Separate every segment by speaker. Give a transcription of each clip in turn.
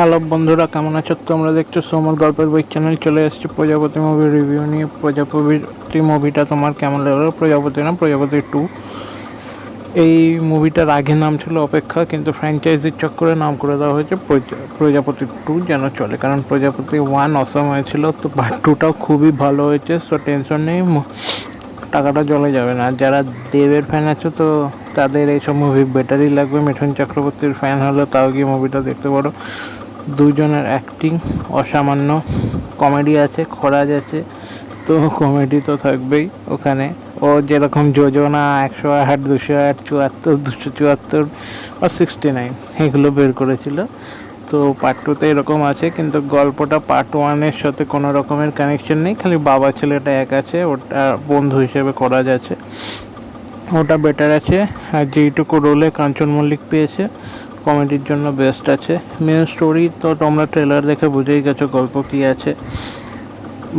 Speaker 1: Hello বন্ধুরা, কেমন আছো? তোমরা দেখছো সোমর গল্পের বই চ্যানেল। চলে এসেছি প্রজাপতি মুভির রিভিউ নিয়ে। প্রজাপতি মুভিটা তোমার কেমন লাগলো? প্রজাপতি না, প্রজাপতি 2। এই মুভিটার আগে নাম ছিল অপেক্ষা, কিন্তু ফ্র্যাঞ্চাইজির চক্করে নাম করে দেওয়া হয়েছে প্রজাপতি 2 যেন চলে, কারণ প্রজাপতি 1 অসম হয়েছিল, তো পার্ট 2টাও খুবই ভালো হয়েছে। সো টেনশন নেই, টাকাটা জলে যাবে না। যারা দেবের ফ্যান আছো তো তাদের এইসব মুভি বেটারই লাগবে। মিঠুন চক্রবর্তীর ফ্যান হলে তাও গিয়ে মুভিটা দেখতে পারো। দুজনের অ্যাক্টিং অসামান্য, কমেডি আছে, খরাজ আছে, তো কমেডি তো থাকবেই ওখানে। ও যেরকম যোজনা 108, 208, 74, 274 আর 69 এগুলো বের করেছিল, তো পার্ট 2তে এরকম আছে। কিন্তু গল্পটা পার্ট 1-এর সাথে কোনো রকমের কানেকশন নেই, খালি বাবা ছেলেটা এক আছে, ওটা বন্ধু হিসেবে করা যাচ্ছে, ওটা বেটার আছে। আর যেইটুকু রোলে কাঞ্চন মল্লিক পেয়েছে কমেডির জন্য বেস্ট আছে। মেন স্টোরি তো তোমরা ট্রেলার দেখে বুঝেই গেছো গল্প কী আছে।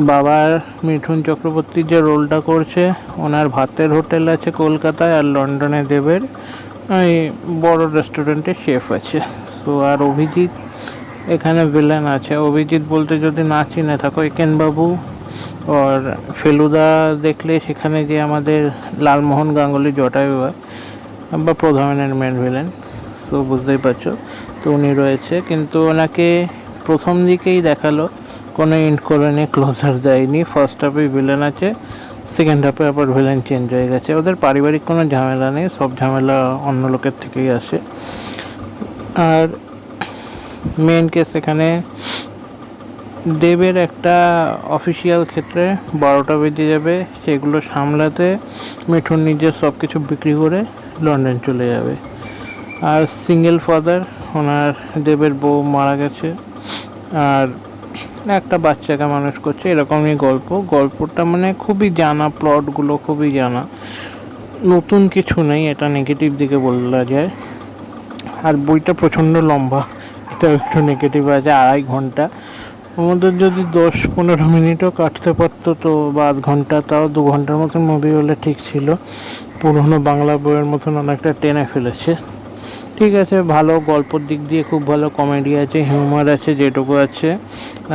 Speaker 1: বাবার মিঠুন চক্রবর্তী যে রোলটা করছে, ওনার ভাতের হোটেল আছে কলকাতায়, আর লন্ডনে দেবের এই বড় রেস্টুরেন্টে শেফ আছে। সো আর অভিজিৎ এখানে ভিলেন আছে। অভিজিৎ বলতে যদি না চিনে থাকো, একেনবাবু আর ফেলুদা দেখলে সেখানে যে আমাদের লালমোহন গাঙ্গুলি জটায়ু বা প্রধানের মেন ভিলেন, সো বুঝতেই পারছো। তো উনি রয়েছে, কিন্তু ওনাকে প্রথম দিকেই দেখালো, কোনো এন্ড করে নিয়ে ক্লোজার দেয়নি। ফার্স্ট হাফে ভিলেন আছে, সেকেন্ড হাফে আবার ভিলেন চেঞ্জ হয়ে গেছে। ওদের পারিবারিক কোনো ঝামেলা নেই, সব ঝামেলা অন্য লোকের থেকেই আসে। আর মেন কেস এখানে দেবের একটা অফিসিয়াল ক্ষেত্রে 12টা বেজে যাবে, সেগুলো সামলাতে মিঠুন নিজের সব কিছু বিক্রি করে লন্ডন চলে যাবে। আর সিঙ্গেল ফাদার, ওনার দেবের বউ মারা গেছে আর একটা বাচ্চাকে মানুষ করছে, এরকমই গল্পটা মানে খুবই জানা, প্লটগুলো খুবই জানা, নতুন কিছু নেই, এটা নেগেটিভ দিকে বলা যায়। আর বইটা প্রচণ্ড লম্বা, এটা একটু নেগেটিভ আছে, 2.5 ঘন্টা। আমাদের যদি 10-15 মিনিটও কাটতে পারতো তো, বা আধ ঘন্টা, তাও 2 ঘন্টার মতন মুভি হলে ঠিক ছিল। পুরোনো বাংলা বইয়ের মতন অনেকটা টেনে ফেলেছে। ঠিক আছে, ভালো গল্পর দিক দিয়ে খুব ভালো, কমেডি আছে, হিউমার আছে যেটুকু আছে,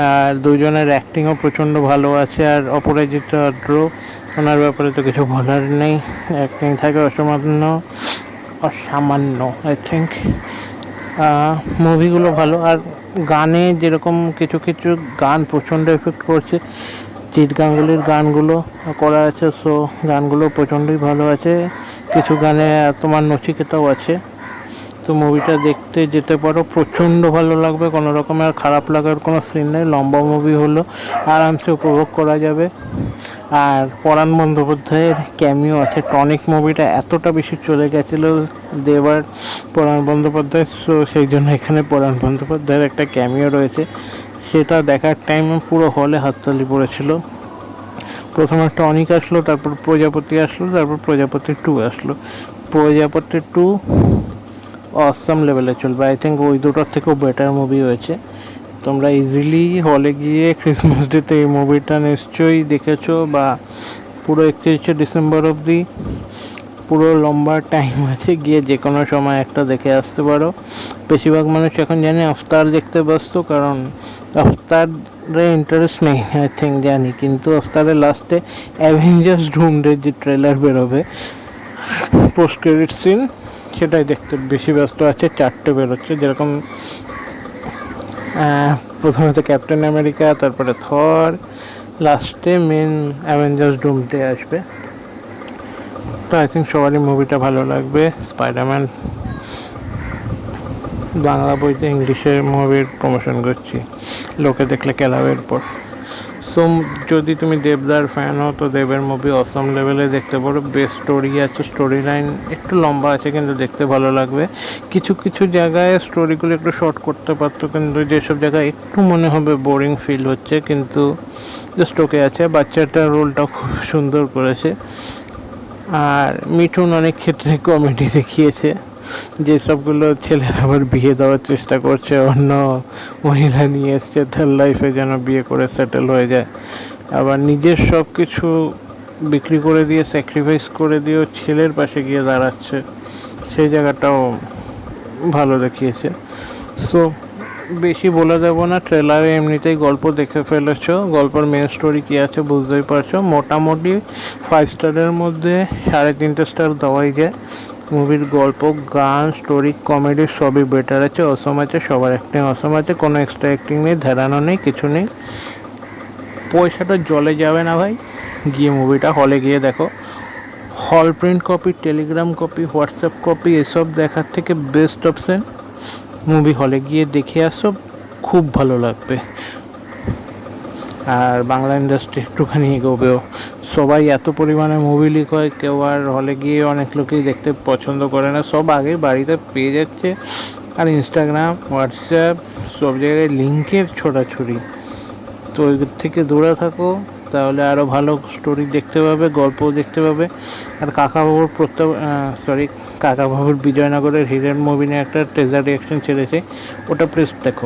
Speaker 1: আর দুজনের অ্যাক্টিংও প্রচণ্ড ভালো আছে। আর অপরাজিত আদ্র, ওনার ব্যাপারে তো কিছু বলার নেই, অ্যাক্টিং থাকে অসামান্য আই থিঙ্ক। মুভিগুলো ভালো। আর গানে যেরকম কিছু কিছু গান প্রচণ্ড এফেক্ট করছে, জিৎ গাঙ্গুলির গানগুলো করা আছে, সো গানগুলো প্রচণ্ডই ভালো আছে। কিছু গানে তোমার নচিকেতাও আছে। তো মুভিটা দেখতে যেতে পারো, প্রচণ্ড ভালো লাগবে, কোনো রকমের খারাপ লাগার কোনো সিন নেই। লম্বা মুভি হলো, আরামসে উপভোগ করা যাবে। আর পরাণ বন্দ্যোপাধ্যায়ের ক্যামিও আছে। টনিক মুভিটা এতটা বেশি চলে গেছিলো দেবার পরাণ বন্দ্যোপাধ্যায়, সো সেই জন্য এখানে পরাণ বন্দ্যোপাধ্যায়ের একটা ক্যামিও রয়েছে। সেটা দেখার টাইমে পুরো হলে হাততালি পড়েছিল। প্রথমে টনিক আসলো, তারপর প্রজাপতি আসলো, তারপর প্রজাপতি 2 আসলো। প্রজাপতি 2 অসাম লেভেলে চলবে, আই থিঙ্ক ওই দুটোর থেকেও বেটার মুভি হয়েছে। তোমরা ইজিলি হলে গিয়ে ক্রিসমাস ডেতে এই মুভিটা নিশ্চয়ই দেখেছো, বা পুরো 31শে ডিসেম্বর অবধি পুরো লম্বা টাইম আছে, গিয়ে যে কোনো সময় একটা দেখে আসতে পারো। বেশিরভাগ মানুষ এখন জানি আফতার দেখতে ব্যস্ত, কারণ আফতারে ইন্টারেস্ট নেই আই থিঙ্ক, জানি, কিন্তু আফতারের লাস্টে অ্যাভেঞ্জার্স ডুমডে যে ট্রেলার বেরোবে পোস্ট ক্রেডিট সিন, সেটাই দেখতে বেশি ব্যস্ত আছে। 4টে বেরোচ্ছে, যেরকম প্রথমে তো ক্যাপ্টেন আমেরিকা, তারপরে থর, লাস্টে মেন অ্যাভেঞ্জার্স ডুমডে আসবে। তো আই থিঙ্ক সবারই মুভিটা ভালো লাগবে। স্পাইডারম্যান বাংলা বইতে ইংলিশের মুভির প্রমোশন করছি, লোকে দেখলে কেলাবের পর। সো যদি তুমি দেবদার ফ্যান হও তো দেবের মুভি অসম লেভেলে দেখতে পারো। বেস্ট স্টোরি আছে, স্টোরি লাইন একটু লম্বা আছে কিন্তু দেখতে ভালো লাগবে। কিছু কিছু জায়গায় স্টোরিগুলো একটু শর্ট করতে পারতো, কিন্তু যেসব জায়গায় একটু মনে হবে বোরিং ফিল হচ্ছে, কিন্তু জাস্ট ওকে আছে। বাচ্চাটার রোলটা খুব সুন্দর করেছে। আর মিঠুন অনেক ক্ষেত্রে কমেডি দেখিয়েছে, যেসবগুলো ছেলেরা আবার বিয়ে দেওয়ার চেষ্টা করছে, অন্য মহিলা নিয়ে এসছে তার লাইফে যেন বিয়ে করে সেটেল হয়ে যায়, আবার নিজের সব কিছু বিক্রি করে দিয়ে স্যাক্রিফাইস করে দিয়েও ছেলের পাশে গিয়ে দাঁড়াচ্ছে, সেই জায়গাটাও ভালো দেখিয়েছে। সো বেশি বলে দেবো না, ট্রেলারে এমনিতেই গল্প দেখে ফেলেছো, গল্পের মেন স্টোরি কী আছে বুঝতেই পারছো। মোটামুটি 5 স্টারের মধ্যে 3.5 স্টার দেওয়াই যায়। মুভির গল্প, গান, স্টোরি, কমেডি সবই বেটার আছে, অসম আছে, সবার অ্যাক্টিং অসম আছে, কোনো এক্সট্রা অ্যাক্টিং নেই, ধ্যারানো নেই, কিছু নেই। পয়সাটা জলে যাবে না ভাই, গিয়ে মুভিটা হলে গিয়ে দেখো। হল print copy, Telegram copy, WhatsApp copy এসব দেখার থেকে বেস্ট অপশান মুভি হলে গিয়ে দেখে আসো, খুব ভালো লাগবে। আর বাংলা ইন্ডাস্ট্রি একটুখানি এগোবেও। সবাই এত পরিমাণে মুভি লিক হয়, কেউ আর হলে গিয়ে অনেক লোকেই দেখতে পছন্দ করে না, সব আগে বাড়িতে পেয়ে যাচ্ছে। আর ইনস্টাগ্রাম, হোয়াটসঅ্যাপ সব জায়গায় লিঙ্কের ছোটাছুড়ি, তো ওই থেকে দূরে থাকো, তাহলে আরও ভালো স্টোরি দেখতে পাবে, গল্পও দেখতে পাবে। আর কাকাবাবুর কাকাবাবুর বিজয়নগরের হিরেন মুভি নিয়ে একটা টেজার রিয়াকশন ছেড়েছে, ওটা প্লিজ দেখো।